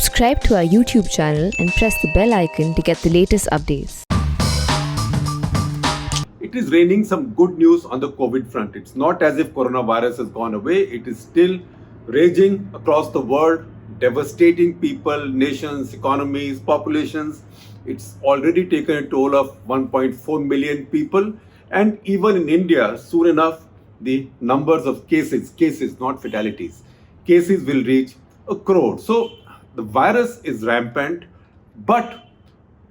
Subscribe to our YouTube channel and press the bell icon to get the latest updates. It is raining some good news on the COVID front. It's not as if coronavirus has gone away. It is still raging across the world, devastating people, nations, economies, populations. It's already taken a toll of 1.4 million people. And even in India, soon enough, the numbers of cases, not fatalities, cases will reach a crore. So the virus is rampant, but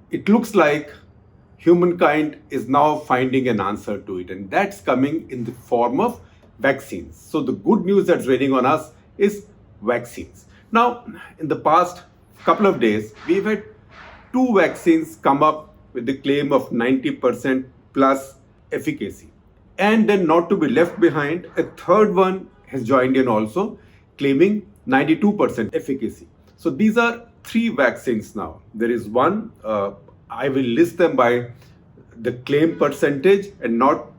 it looks like humankind is now finding an answer to it, and that's coming in the form of vaccines. So the good news that's raining on us is vaccines. Now, in the past couple of days, we've had two vaccines come up with the claim of 90% plus efficacy. And then, not to be left behind, a third one has joined in also, claiming 92% efficacy. So these are three vaccines now. There is one, I will list them by the claim percentage and not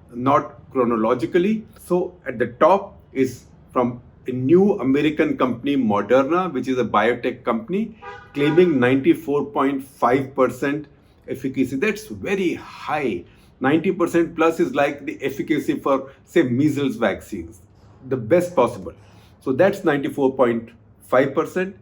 chronologically. So at the top is from a new American company, Moderna, which is a biotech company, claiming 94.5% efficacy. That's very high. 90% plus is like the efficacy for, say, measles vaccines, the best possible. So that's 94.5%.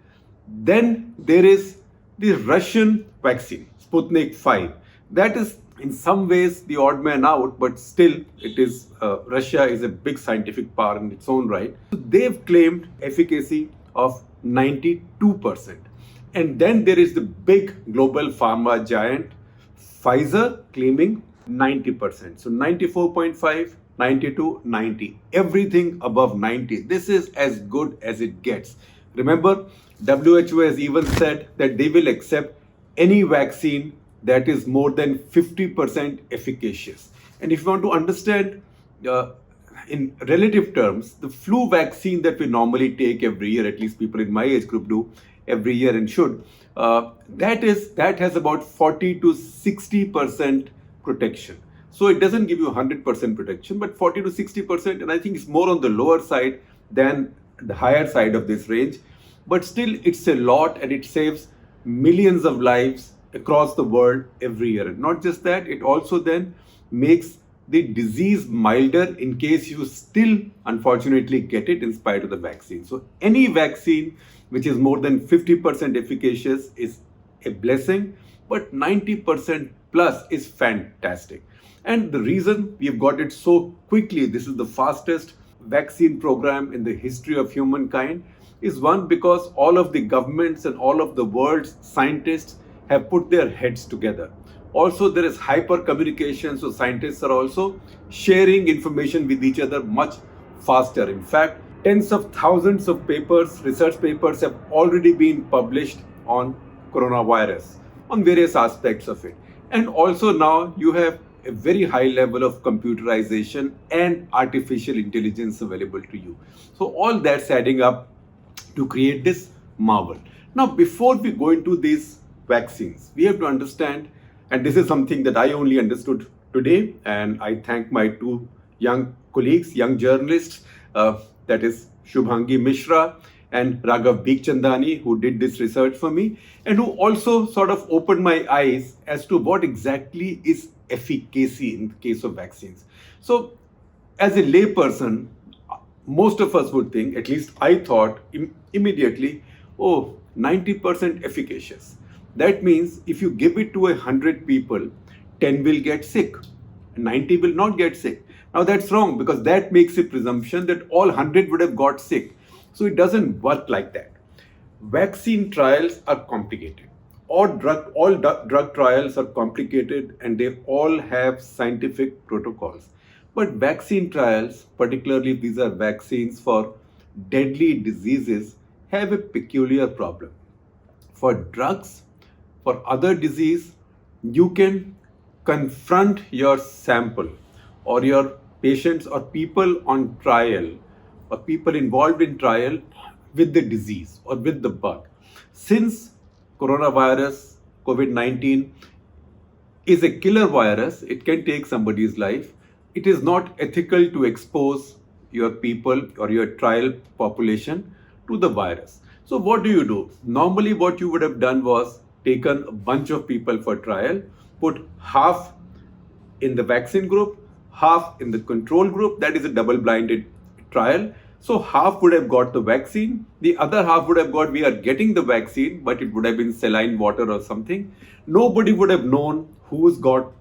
Then there is the Russian vaccine, Sputnik 5. That is in some ways the odd man out, but still it is, Russia is a big scientific power in its own right. So they've claimed efficacy of 92%. And then there is the big global pharma giant, Pfizer, claiming 90%. So 94.5, 92, 90. Everything above 90. This is as good as it gets. Remember, WHO has even said that they will accept any vaccine that is more than 50% efficacious. And if you want to understand in relative terms, the flu vaccine that we normally take every year, at least people in my age group do every year and should, that has about 40 to 60% protection. So it doesn't give you 100% protection, but 40 to 60%, and I think it's more on the lower side than the higher side of this range. But still, it's a lot, and it saves millions of lives across the world every year. And not just that, it also then makes the disease milder in case you still unfortunately get it in spite of the vaccine. So any vaccine which is more than 50% efficacious is a blessing, but 90% plus is fantastic. And the reason we've got it so quickly, this is the fastest vaccine program in the history of humankind, is one, because all of the governments and all of the world's scientists have put their heads together. Also, there is hyper communication, so scientists are also sharing information with each other much faster. In fact, tens of thousands of papers, research papers, have already been published on coronavirus, on various aspects of it. And also now you have a very high level of computerization and artificial intelligence available to you. So all that's adding up to create this marvel. Now, before we go into these vaccines, we have to understand, and this is something that I only understood today, and I thank my two young colleagues, young journalists, that is Shubhangi Mishra and Raghav Bikhchandani, who did this research for me, and who also sort of opened my eyes as to what exactly is efficacy in the case of vaccines. So, as a layperson, most of us would think, at least I thought immediately, oh, 90% efficacious. That means if you give it to 100 people, 10 will get sick, 90 will not get sick. Now that's wrong, because that makes a presumption that all 100 would have got sick. So it doesn't work like that. Vaccine trials are complicated. All drug trials are complicated, and they all have scientific protocols. But vaccine trials, particularly if these are vaccines for deadly diseases, have a peculiar problem. For drugs, for other disease, you can confront your sample or your patients or people on trial or people involved in trial with the disease or with the bug. Since coronavirus, COVID-19, is a killer virus, it can take somebody's life. It is not ethical to expose your people or your trial population to the virus. So what do? Normally what you would have done was taken a bunch of people for trial, put half in the vaccine group, half in the control group. That is a double-blinded trial. So half would have got the vaccine, the other half would have got, we are getting the vaccine, but it would have been saline water or something. Nobody would have known who's got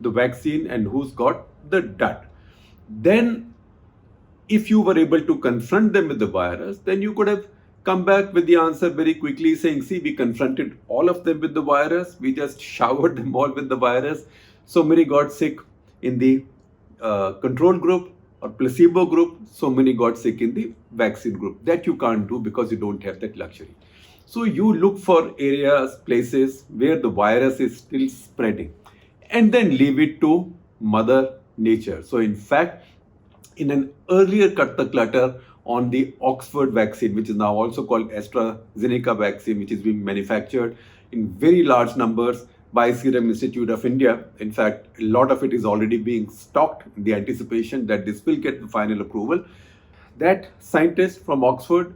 the vaccine and who's got the dud. Then if you were able to confront them with the virus, then you could have come back with the answer very quickly saying, see, we confronted all of them with the virus. We just showered them all with the virus. So many got sick in the control group or placebo group. So many got sick in the vaccine group. That you can't do because you don't have that luxury. So you look for areas, places where the virus is still spreading and then leave it to Mother Nature. So in fact, in an earlier cut the clutter on the Oxford vaccine, which is now also called AstraZeneca vaccine, which is being manufactured in very large numbers by Serum Institute of India. In fact, a lot of it is already being stocked in the anticipation that this will get the final approval. That scientist from Oxford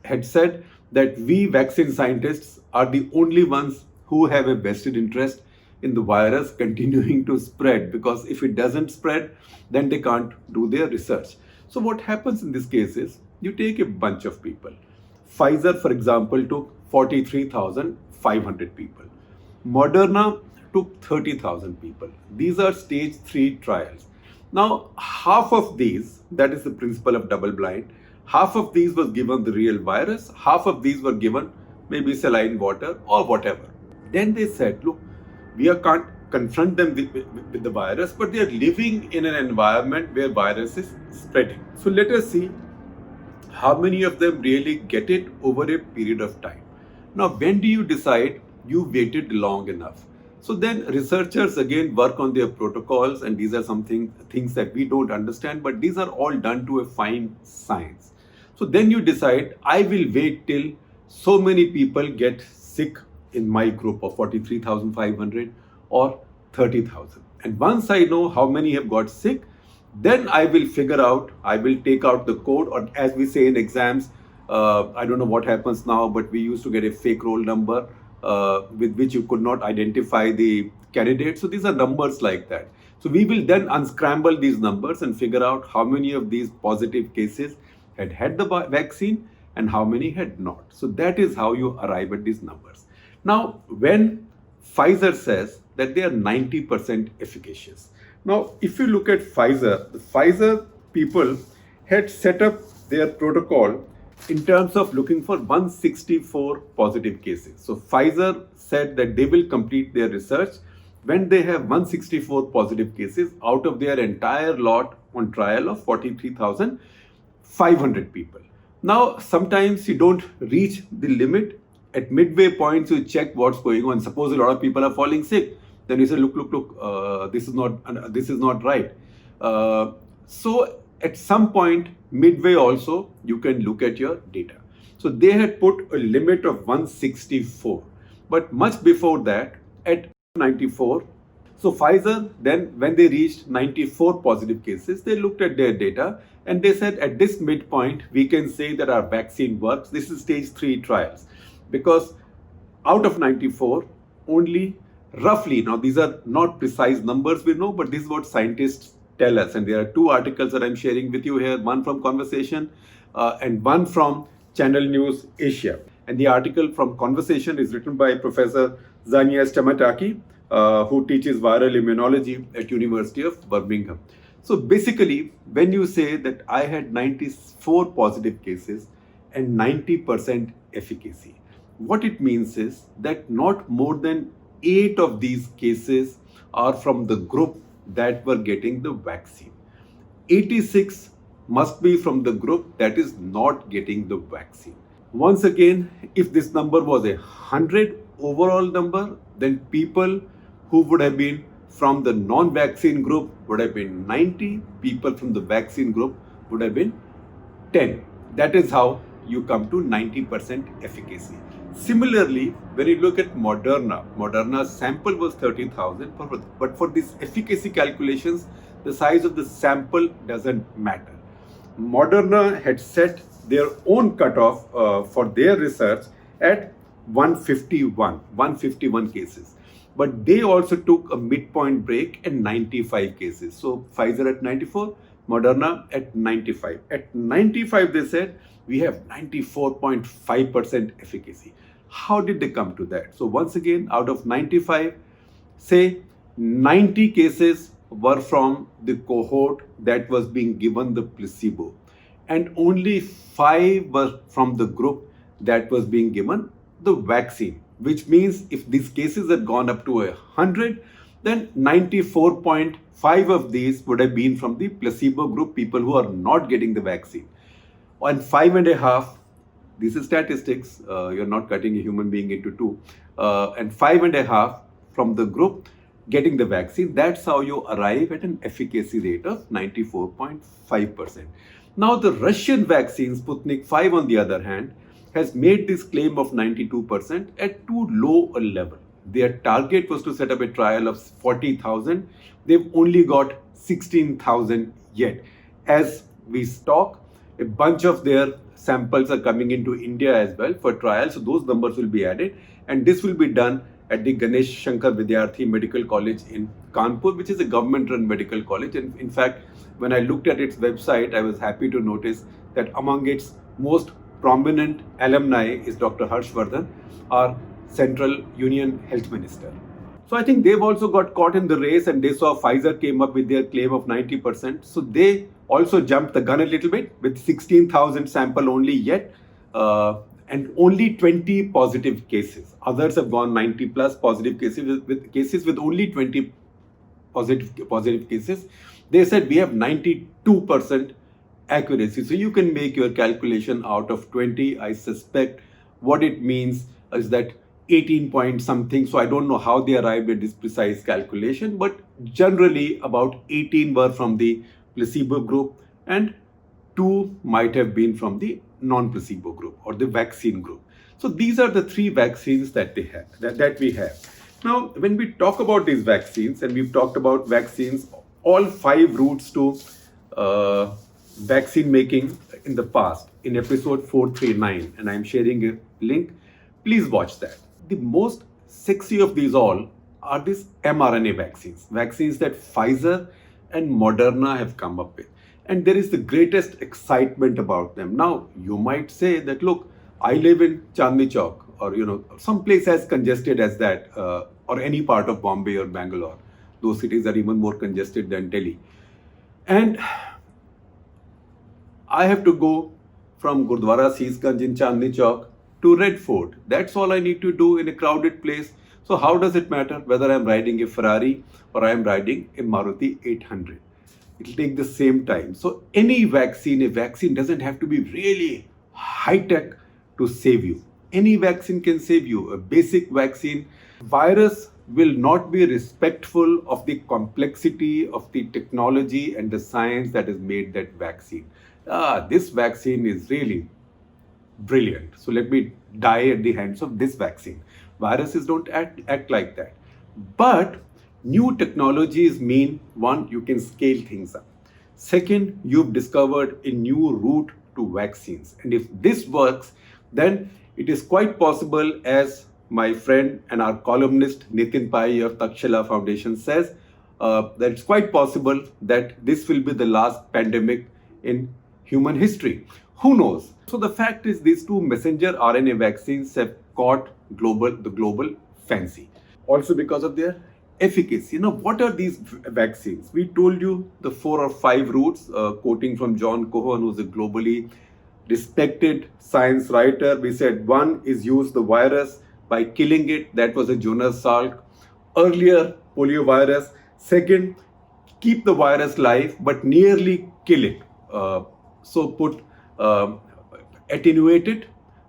had said that we vaccine scientists are the only ones who have a vested interest in the virus continuing to spread, because if it doesn't spread, then they can't do their research. So what happens in this case is you take a bunch of people. Pfizer, for example, took 43,500 people. Moderna took 30,000 people. These are stage 3 trials. Now, half of these, that is the principle of double blind, half of these was given the real virus, half of these were given maybe saline water or whatever. Then they said, look, we can't confront them with the virus, but they are living in an environment where virus is spreading. So let us see how many of them really get it over a period of time. Now, when do you decide you waited long enough? So then researchers again work on their protocols, and these are things that we don't understand, but these are all done to a fine science. So then you decide, I will wait till so many people get sick in my group of 43,500 or 30,000. And once I know how many have got sick, then I will figure out, I will take out the code, or as we say in exams, I don't know what happens now, but we used to get a fake roll number with which you could not identify the candidate. So these are numbers like that. So we will then unscramble these numbers and figure out how many of these positive cases had the vaccine and how many had not. So that is how you arrive at these numbers. Now, when Pfizer says that they are 90% efficacious. Now, if you look at Pfizer, the Pfizer people had set up their protocol in terms of looking for 164 positive cases. So Pfizer said that they will complete their research when they have 164 positive cases out of their entire lot on trial of 43,500 people. Now, sometimes you don't reach the limit. At midway points, you check what's going on. Suppose a lot of people are falling sick. Then you say, look, this is not right. So at some point, midway also, you can look at your data. So they had put a limit of 164. But much before that, at 94, so Pfizer, then when they reached 94 positive cases, they looked at their data and they said at this midpoint, we can say that our vaccine works. This is stage 3 trials. Because out of 94, only roughly, now these are not precise numbers we know, but this is what scientists tell us. And there are 2 articles that I'm sharing with you here, one from Conversation and one from Channel News Asia. And the article from Conversation is written by Professor Zania Stamataki, who teaches viral immunology at University of Birmingham. So basically, when you say that I had 94 positive cases and 90% efficacy, what it means is that not more than 8 of these cases are from the group that were getting the vaccine. 86 must be from the group that is not getting the vaccine. Once again, if this number was 100 overall number, then people who would have been from the non-vaccine group would have been 90, people from the vaccine group would have been 10. That is how you come to 90% efficacy. Similarly, when you look at Moderna's sample was 30,000, but for these efficacy calculations, the size of the sample doesn't matter. Moderna had set their own cutoff for their research at 151 cases. But they also took a midpoint break at 95 cases. So Pfizer at 94, Moderna at 95. At 95, they said we have 94.5% efficacy. How did they come to that? So once again, out of 95, say 90 cases were from the cohort that was being given the placebo, and only 5 were from the group that was being given the vaccine, which means if these cases had gone up to 100, then 94.5 of these would have been from the placebo group, people who are not getting the vaccine. And 5.5, this is statistics, you're not cutting a human being into two, and 5.5 from the group getting the vaccine. That's how you arrive at an efficacy rate of 94.5%. Now, the Russian vaccine, Sputnik 5, on the other hand, has made this claim of 92% at too low a level. Their target was to set up a trial of 40,000. They've only got 16,000 yet. As we talk, a bunch of their samples are coming into India as well for trials. So those numbers will be added. And this will be done at the Ganesh Shankar Vidyarthi Medical College in Kanpur, which is a government-run medical college. And in fact, when I looked at its website, I was happy to notice that among its most prominent alumni is Dr. Harshvardhan, our Central Union Health Minister. So I think they've also got caught in the race, and they saw Pfizer came up with their claim of 90%. So they also jumped the gun a little bit with 16,000 sample only yet, and only 20 positive cases. Others have gone 90 plus positive cases with only 20 positive cases. They said we have 92% accuracy. So you can make your calculation out of 20. I suspect what it means is that 18 point something. So I don't know how they arrived at this precise calculation, but generally about 18 were from the placebo group and 2 might have been from the non-placebo group or the vaccine group. So these are the 3 vaccines that they have, that we have. Now, when we talk about these vaccines, and we've talked about vaccines, all 5 routes to vaccine making in the past in episode 439, and I'm sharing a link. Please watch that. The most sexy of these all are these mRNA vaccines that Pfizer and Moderna have come up with. And there is the greatest excitement about them. Now, you might say that, look, I live in Chandni Chowk, or some place as congested as that, or any part of Bombay or Bangalore. Those cities are even more congested than Delhi. And I have to go from Gurdwara Seesganj in Chandni Chowk to Red Fort. That's all I need to do in a crowded place. So how does it matter whether I'm riding a Ferrari or I'm riding a Maruti 800? It'll take the same time. So any vaccine, a vaccine doesn't have to be really high-tech to save you. Any vaccine can save you. A basic vaccine. Virus will not be respectful of the complexity of the technology and the science that has made that vaccine. This vaccine is really brilliant. So let me die at the hands of this vaccine. Viruses don't act like that. But new technologies mean, one, you can scale things up. Second, you've discovered a new route to vaccines. And if this works, then it is quite possible, as my friend and our columnist Nitin Pai of Takshila Foundation says, that it's quite possible that this will be the last pandemic in human history. Who knows? So the fact is, these 2 messenger RNA vaccines have caught the global fancy. Also because of their efficacy. What are these vaccines? We told you the 4 or 5 routes, quoting from John Cohen, who's a globally respected science writer. We said 1 is use the virus by killing it. That was a Jonas Salk. Earlier, poliovirus. Second, keep the virus live but nearly kill it. So attenuate it.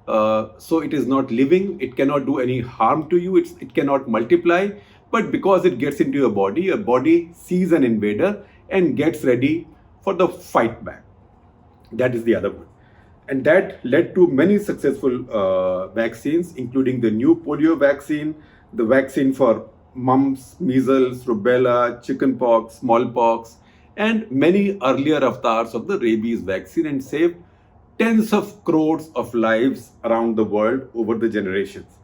So it is not living. It cannot do any harm to you. It cannot multiply. But because it gets into your body sees an invader and gets ready for the fight back. That is the other one. And that led to many successful vaccines, including the new polio vaccine, the vaccine for mumps, measles, rubella, chickenpox, smallpox, and many earlier avatars of the rabies vaccine, and saved tens of crores of lives around the world over the generations.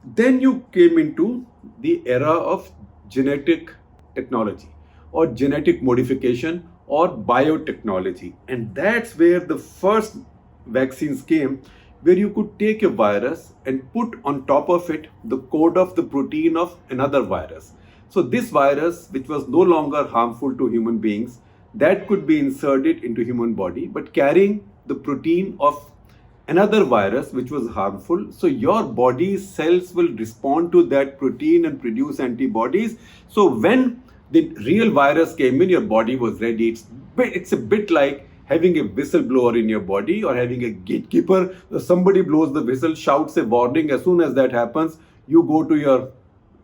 Then you came into the era of genetic technology or genetic modification or biotechnology. And that's where the first vaccines came, where you could take a virus and put on top of it the code of the protein of another virus. So this virus, which was no longer harmful to human beings, that could be inserted into human body, but carrying the protein of another virus which was harmful. So your body cells will respond to that protein and produce antibodies. So when the real virus came in, your body was ready. It's a bit like having a whistleblower in your body or having a gatekeeper. Somebody blows the whistle, shouts a warning. As soon as that happens, you go to your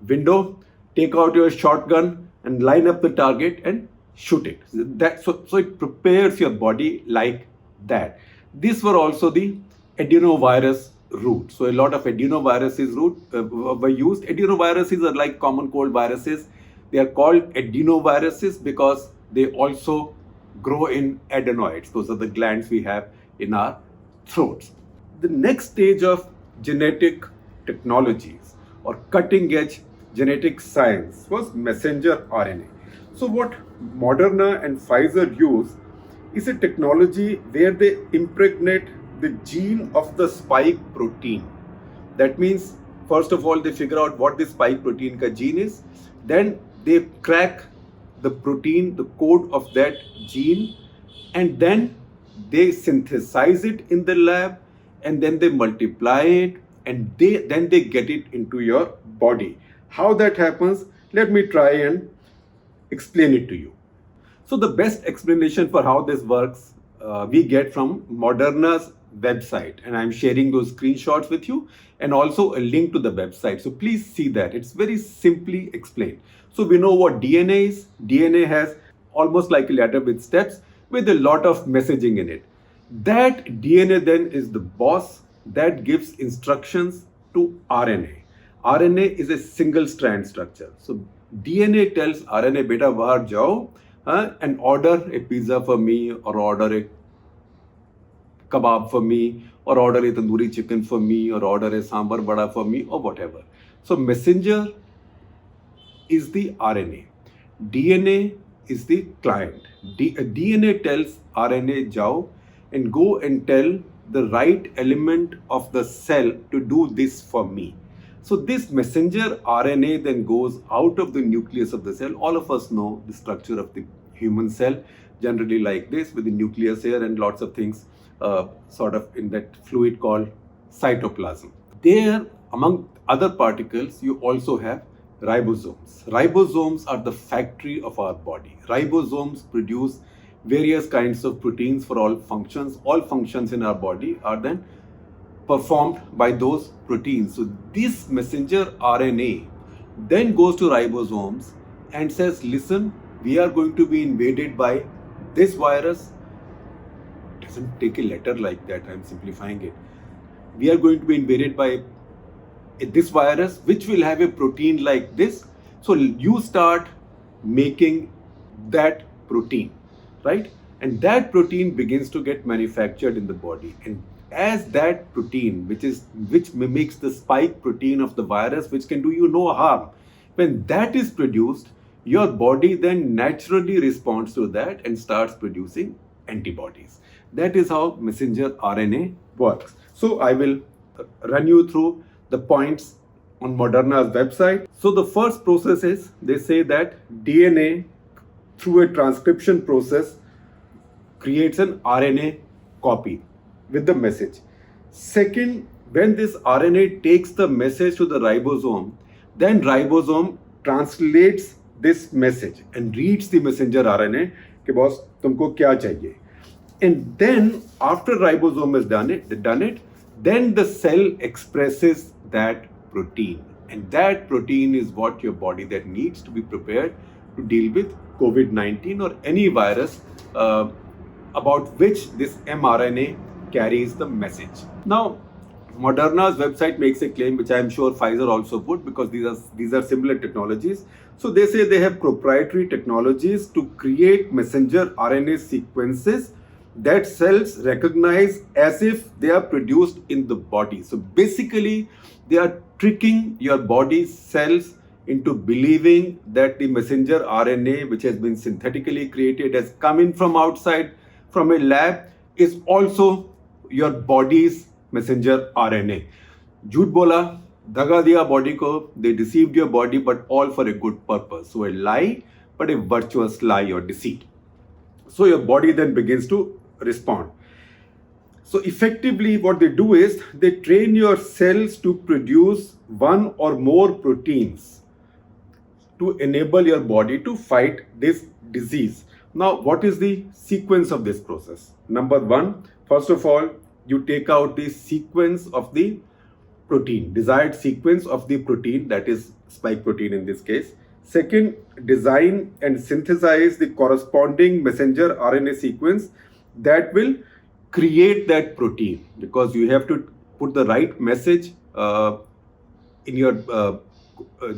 window, take out your shotgun and line up the target and shoot it. So it prepares your body like that. These were also the adenovirus route. So a lot of adenoviruses were used. Adenoviruses are like common cold viruses. They are called adenoviruses because they also grow in adenoids. Those are the glands we have in our throats. The next stage of genetic technologies or cutting edge genetic science was messenger RNA. So what Moderna and Pfizer use is a technology where they impregnate the gene of the spike protein. That means, first of all, they figure out what the spike protein ka gene is. Then they crack the protein, the code of that gene, and then they synthesize it in the lab, and then they multiply it, and then they get it into your body. How that happens, let me try and explain it to you. So the best explanation for how this works we get from Moderna's website, and I'm sharing those screenshots with you and also a link to the website. So please see that. It's very simply explained. So we know what DNA is. DNA has almost like a ladder with steps with a lot of messaging in it. That DNA then is the boss that gives instructions to RNA. RNA is a single strand structure. So DNA tells RNA, beta bahar jao and order a pizza for me, or order a kebab for me, or order a tandoori chicken for me, or order a sambar vada for me, or whatever. So messenger is the RNA. DNA is the client. DNA tells RNA jao and go and tell the right element of the cell to do this for me. So this messenger RNA then goes out of the nucleus of the cell. All of us know the structure of the human cell, generally like this, with the nucleus here and lots of things sort of in that fluid called cytoplasm. There, among other particles, you also have ribosomes. Ribosomes are the factory of our body. Ribosomes produce various kinds of proteins for all functions. All functions in our body are then performed by those proteins. So this messenger RNA then goes to ribosomes and says, listen, we are going to be invaded by this virus. It doesn't take a letter like that, I'm simplifying it. We are going to be invaded by this virus, which will have a protein like this. So you start making that protein, right? And that protein begins to get manufactured in the body. And as that protein, which mimics the spike protein of the virus, which can do you no harm, when that is produced, your body then naturally responds to that and starts producing antibodies. That is how messenger RNA works. So I will run you through the points on Moderna's website. So the first process is, they say that DNA through a transcription process creates an RNA copy with the message. Second, when this RNA takes the message to the ribosome, then ribosome translates this message and reads the messenger RNA कि boss तुमको क्या चाहिए. And then after ribosome has done it, then the cell expresses that protein, and that protein is what your body that needs to be prepared to deal with COVID-19 or any virus about which this mRNA carries the message. Now, Moderna's website makes a claim, which I am sure Pfizer also would, because these are similar technologies. So they say they have proprietary technologies to create messenger RNA sequences that cells recognize as if they are produced in the body. So basically, they are tricking your body cells into believing that the messenger RNA, which has been synthetically created, has come in from outside from a lab, is also your body's messenger RNA. झूठ बोला, दगा दिया body को, they deceived your body, but all for a good purpose. So a lie, but a virtuous lie or deceit. So your body then begins to respond. So effectively what they do is they train your cells to produce one or more proteins to enable your body to fight this disease. Now, what is the sequence of this process? Number one, first of all, you take out the sequence of the protein, desired sequence of the protein, that is spike protein in this case. Second, design and synthesize the corresponding messenger RNA sequence that will create that protein, because you have to put the right message in your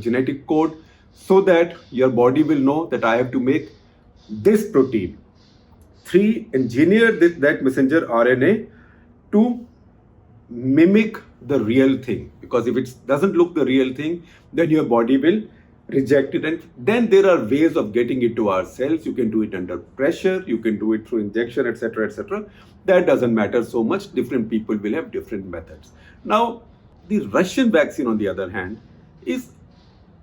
genetic code so that your body will know that I have to make this protein. Three, engineer that messenger RNA to mimic the real thing, because if it doesn't look the real thing, then your body will reject it. And then there are ways of getting it to our cells. You can do it under pressure, you can do it through injection, etc., etc. That doesn't matter so much. Different people will have different methods. Now, the Russian vaccine, on the other hand, is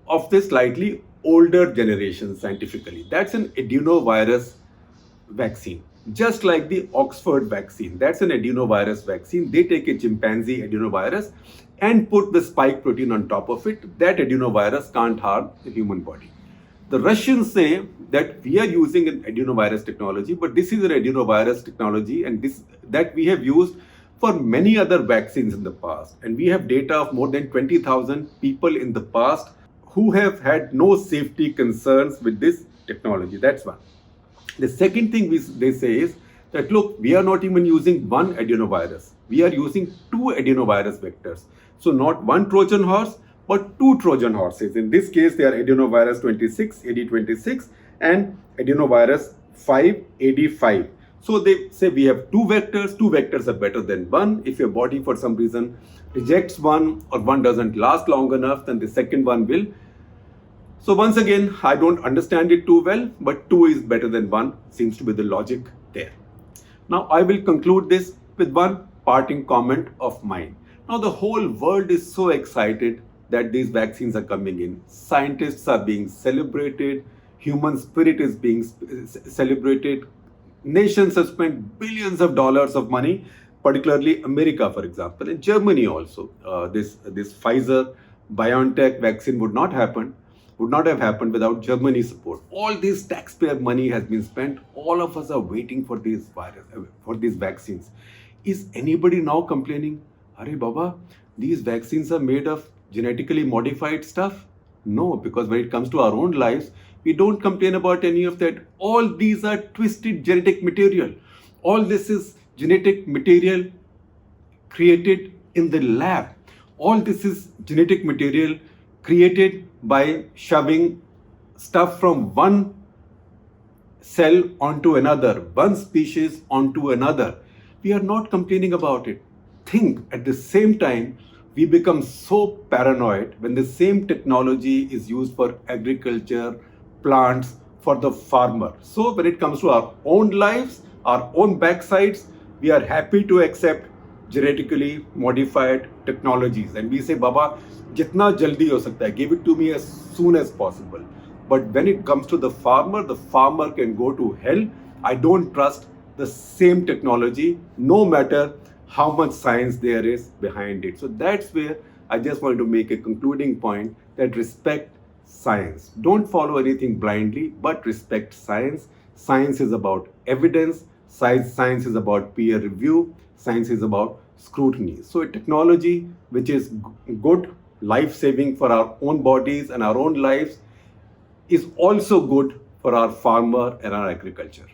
of the slightly older generation scientifically. That's an adenovirus vaccine, just like the Oxford vaccine. That's an adenovirus vaccine. They take a chimpanzee adenovirus and put the spike protein on top of it. That adenovirus can't harm the human body. The Russians say that we are using an adenovirus technology, but this is an adenovirus technology, and that we have used for many other vaccines in the past. And we have data of more than 20,000 people in the past who have had no safety concerns with this technology. That's one. The second thing they say is that, look, we are not even using one adenovirus. We are using two adenovirus vectors. So not one Trojan horse, but two Trojan horses. In this case, they are adenovirus 26, AD26, and adenovirus 5, AD5. So they say we have two vectors. Two vectors are better than one. If your body for some reason rejects one, or one doesn't last long enough, then the second one will. So once again, I don't understand it too well, but two is better than one, seems to be the logic there. Now I will conclude this with one parting comment of mine. Now the whole world is so excited that these vaccines are coming in. Scientists are being celebrated. Human spirit is being celebrated. Nations have spent billions of dollars of money, particularly America, for example, and Germany also. This Pfizer BioNTech vaccine would not have happened without Germany's support. All this taxpayer money has been spent. All of us are waiting for these vaccines. Is anybody now complaining, Arey Baba, these vaccines are made of genetically modified stuff? No, because when it comes to our own lives, we don't complain about any of that. All these are twisted genetic material. All this is genetic material created in the lab. All this is genetic material created by shoving stuff from one cell onto another, one species onto another. We are not complaining about it. Think, at the same time, we become so paranoid when the same technology is used for agriculture, plants, for the farmer. So when it comes to our own lives, our own backsides, we are happy to accept genetically modified technologies. And we say, Baba, jitna jaldi ho sakta hai, give it to me as soon as possible. But when it comes to the farmer can go to hell. I don't trust the same technology, no matter how much science there is behind it. So that's where I just want to make a concluding point, that respect science. Don't follow anything blindly, but respect science. Science is about evidence. Science is about peer review. Science is about scrutiny. So a technology which is good, life-saving for our own bodies and our own lives, is also good for our farmer and our agriculture.